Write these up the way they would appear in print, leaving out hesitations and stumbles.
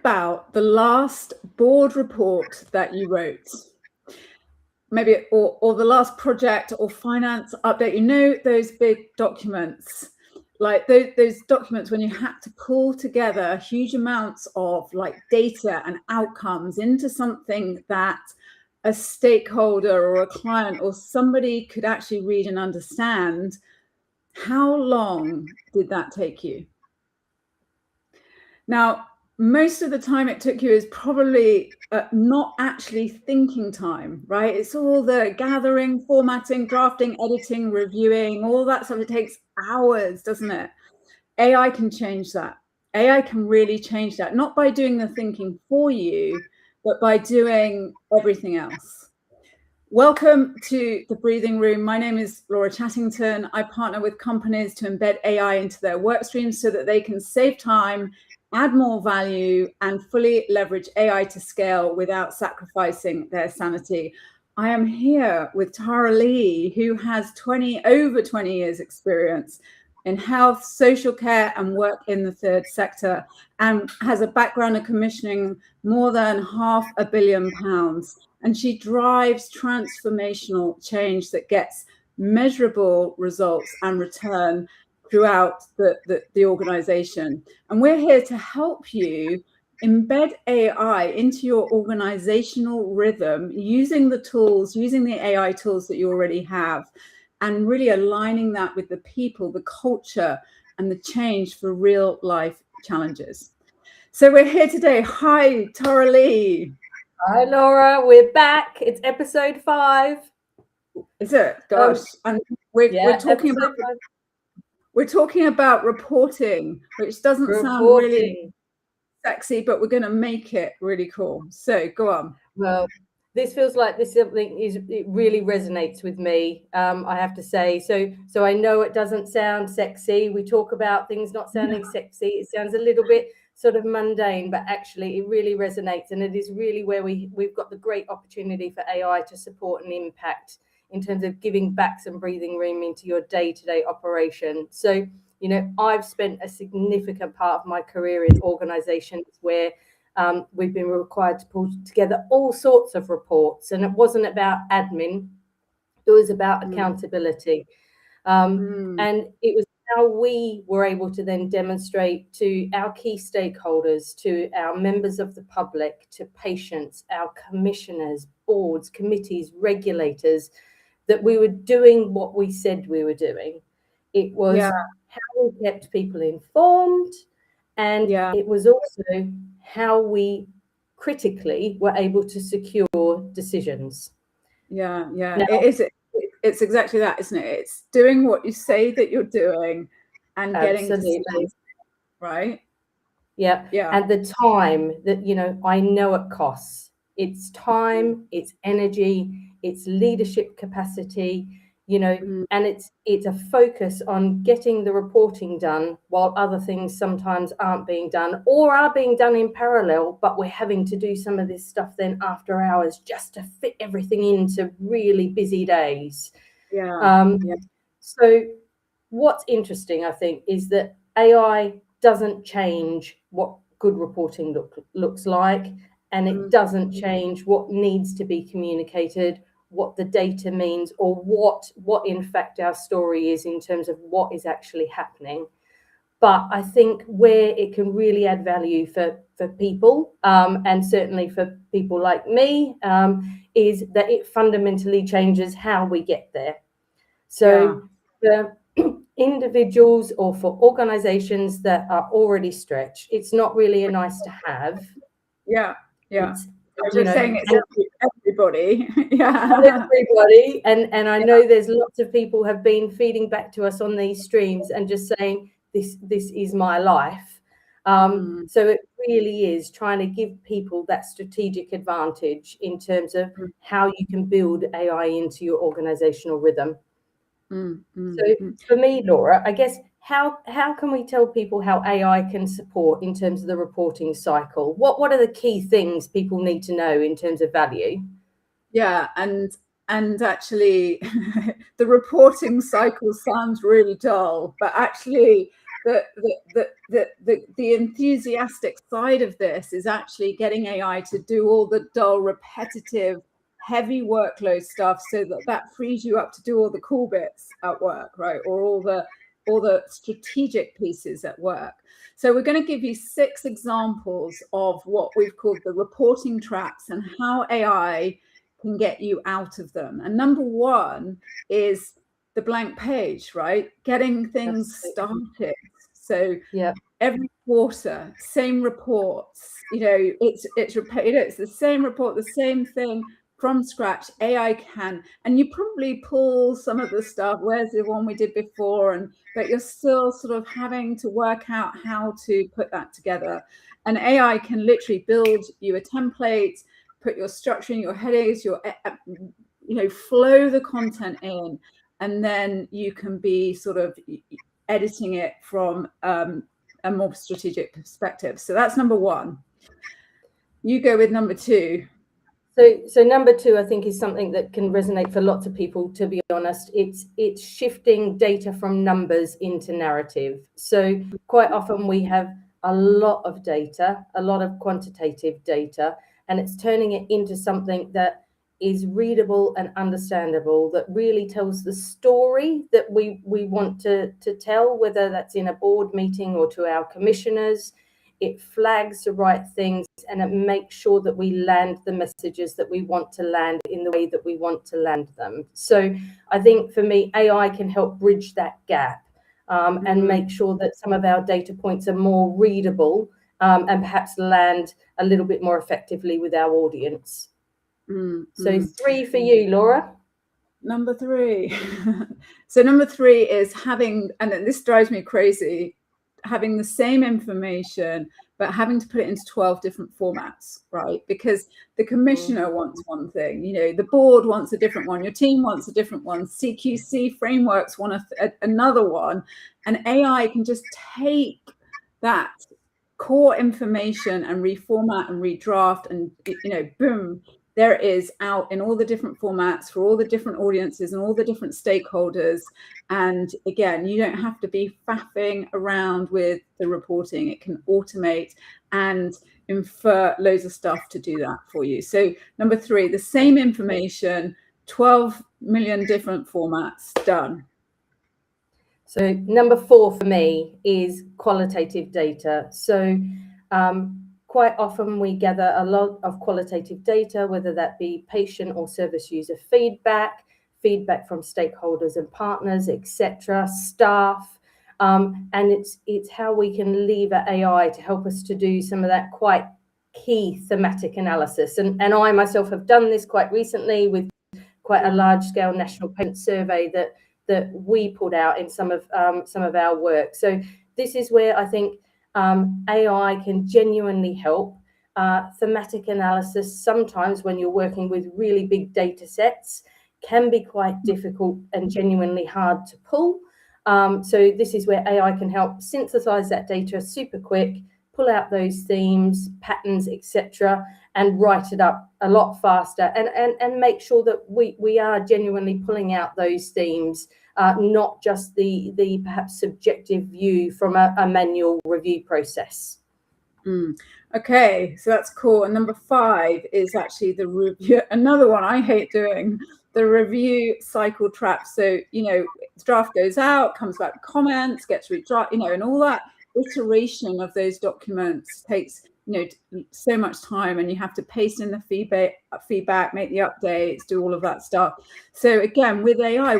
about the last board report that you wrote, maybe, or the last project or finance update. You know, those big documents, like those documents when you had to pull together huge amounts of like data and outcomes into something that a stakeholder or a client or somebody could actually read and understand. How long did that take you? Now, most of the time it took you is probably not actually thinking time, right? It's all the gathering, formatting, drafting, editing, reviewing, all that stuff. It takes hours, doesn't it? AI can change that. AI can really change that, not by doing the thinking for you, but by doing everything else. Welcome to the Breathing Room. My name is Laura Chattington. I partner with companies to embed AI into their work streams so that they can save time, add more value, and fully leverage AI to scale without sacrificing their sanity. I am here with Tara Lee, who has over 20 years experience in health, social care, and work in the third sector, and has a background in commissioning more than £500 million. And she drives transformational change that gets measurable results and return throughout the organization. And we're here to help you embed AI into your organizational rhythm using the tools, using the AI tools that you already have, and really aligning that with the people, the culture, and the change for real life challenges. So we're here today. Hi, Tara Lee. Hi, Laura. We're back. It's episode 5. Is it? Gosh. And we're talking about reporting, which doesn't sound really sexy, but we're going to make it really cool. So go on. Well, this feels like it really resonates with me, I have to say. So I know it doesn't sound sexy. We talk about things not sounding sexy. It sounds a little bit sort of mundane, but actually it really resonates. And it is really where we've got the great opportunity for AI to support and impact in terms of giving back some breathing room into your day-to-day operation. So, you know, I've spent a significant part of my career in organizations where we've been required to pull together all sorts of reports, and it wasn't about admin, it was about accountability. And it was how we were able to then demonstrate to our key stakeholders, to our members of the public, to patients, our commissioners, boards, committees, regulators, that we were doing what we said we were doing. It was how we kept people informed, and it was also how we critically were able to secure decisions. Now, it's exactly that, isn't it? It's doing what you say that you're doing and getting decisions, right? Yeah. And the time that, you know, I know it costs. It's time, it's energy, it's leadership capacity, you know, and it's a focus on getting the reporting done while other things sometimes aren't being done or are being done in parallel, but we're having to do some of this stuff then after hours just to fit everything into really busy days. So what's interesting, I think, is that AI doesn't change what good reporting looks like, and it doesn't change what needs to be communicated, what the data means, or what in fact our story is in terms of what is actually happening. But I think where it can really add value for people, and certainly for people like me, is that it fundamentally changes how we get there. So for individuals or for organizations that are already stretched, it's not really a nice to have. You're saying it's everybody. Everybody. And I know there's lots of people have been feeding back to us on these streams and just saying, this is my life. So it really is trying to give people that strategic advantage in terms of how you can build AI into your organizational rhythm. So for me, Laura, I guess, how can we tell people how AI can support in terms of the reporting cycle? What are the key things people need to know in terms of value? And actually the reporting cycle sounds really dull, but actually the enthusiastic side of this is actually getting AI to do all the dull, repetitive, heavy workload stuff, so that frees you up to do all the cool bits at work, right? Or all the strategic pieces at work. So we're going to give you 6 examples of what we've called the reporting traps and how AI can get you out of them. And number 1 is the blank page, right? Getting things started. So every quarter, same reports, it's the same report, the same thing from scratch. AI can, and you probably pull some of the stuff, where's the one we did before, but you're still sort of having to work out how to put that together. And AI can literally build you a template, put your structure in, your headings, flow the content in, and then you can be sort of editing it from a more strategic perspective. So that's number 1. You go with number 2. So number 2, I think, is something that can resonate for lots of people, to be honest. It's shifting data from numbers into narrative. So quite often we have a lot of data, a lot of quantitative data, and it's turning it into something that is readable and understandable, that really tells the story that we want to tell, whether that's in a board meeting or to our commissioners. It flags the right things, and it makes sure that we land the messages that we want to land in the way that we want to land them. So I think for me, AI can help bridge that gap and make sure that some of our data points are more readable and perhaps land a little bit more effectively with our audience. So 3 for you, Laura. Number 3. So number 3 is having, and this drives me crazy, having the same information, but having to put it into 12 different formats, right? Because the commissioner wants one thing, the board wants a different one, your team wants a different one, CQC frameworks want another one, and AI can just take that core information and reformat and redraft, and boom, there it is out in all the different formats for all the different audiences and all the different stakeholders. And again, you don't have to be faffing around with the reporting. It can automate and infer loads of stuff to do that for you. So number 3, the same information, 12 million different formats, done. So number 4 for me is qualitative data. So quite often we gather a lot of qualitative data, whether that be patient or service user feedback from stakeholders and partners, etc., staff, and it's how we can lever AI to help us to do some of that quite key thematic analysis. And I myself have done this quite recently with quite a large-scale national patient survey that we put out in some of our work. So this is where I think AI can genuinely help. Thematic analysis, sometimes when you're working with really big data sets, can be quite difficult and genuinely hard to pull. So this is where AI can help synthesize that data super quick, pull out those themes, patterns, etc., and write it up a lot faster, and make sure that we are genuinely pulling out those themes, not just the perhaps subjective view from a manual review process. Okay, so that's cool. And number 5 is actually the review. Another one I hate doing, the review cycle trap. So, the draft goes out, comes back, comments, gets redraft, and all that iteration of those documents takes, so much time, and you have to paste in the feedback, make the updates, do all of that stuff. So again, with AI,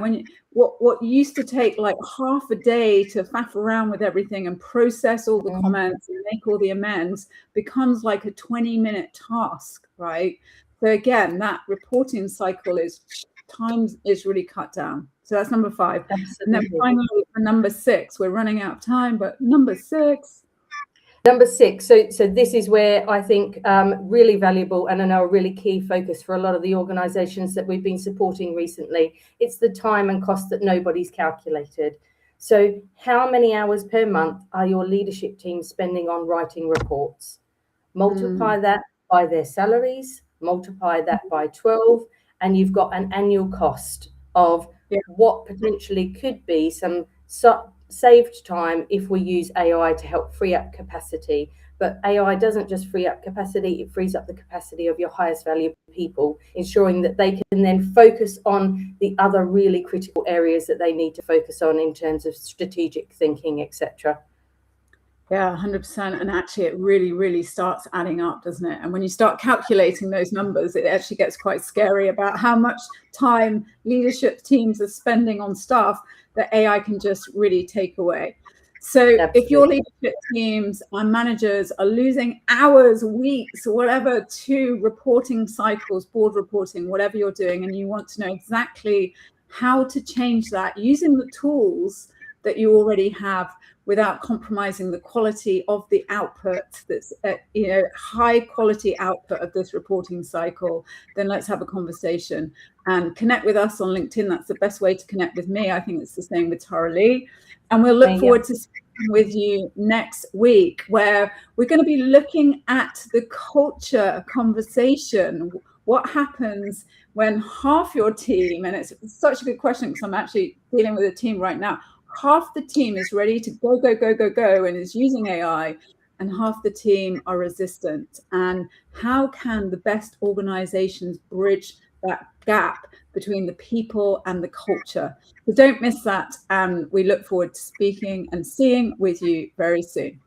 what used to take like half a day to faff around with everything and process all the comments and make all the amends becomes like a 20-minute task, right? So again, that reporting cycle time is really cut down. So that's number 5. Absolutely. And then finally, for number 6, we're running out of time, but number 6. Number 6, so this is where I think really valuable, and I know a really key focus for a lot of the organisations that we've been supporting recently. It's the time and cost that nobody's calculated. So how many hours per month are your leadership team spending on writing reports? Multiply that by their salaries, multiply that by 12, and you've got an annual cost of what potentially could be some saved time if we use AI to help free up capacity. But AI doesn't just free up capacity, it frees up the capacity of your highest value people, ensuring that they can then focus on the other really critical areas that they need to focus on in terms of strategic thinking, etc. Yeah, 100%. And actually, it really, really starts adding up, doesn't it? And when you start calculating those numbers, it actually gets quite scary about how much time leadership teams are spending on stuff that AI can just really take away. So if your Absolutely. leadership teams and managers are losing hours, weeks, or whatever to reporting cycles, board reporting, whatever you're doing, and you want to know exactly how to change that using the tools that you already have without compromising the quality of the output, that's high quality output of this reporting cycle, then let's have a conversation and connect with us on LinkedIn. That's the best way to connect with me. I think it's the same with Tara Lee. And we'll look forward to speaking with you next week, where we're going to be looking at the culture conversation. What happens when half your team, and it's such a good question because I'm actually dealing with a team right now, half the team is ready to go and is using AI, and half the team are resistant. And how can the best organizations bridge that gap between the people and the culture? So don't miss that. And we look forward to speaking and seeing with you very soon.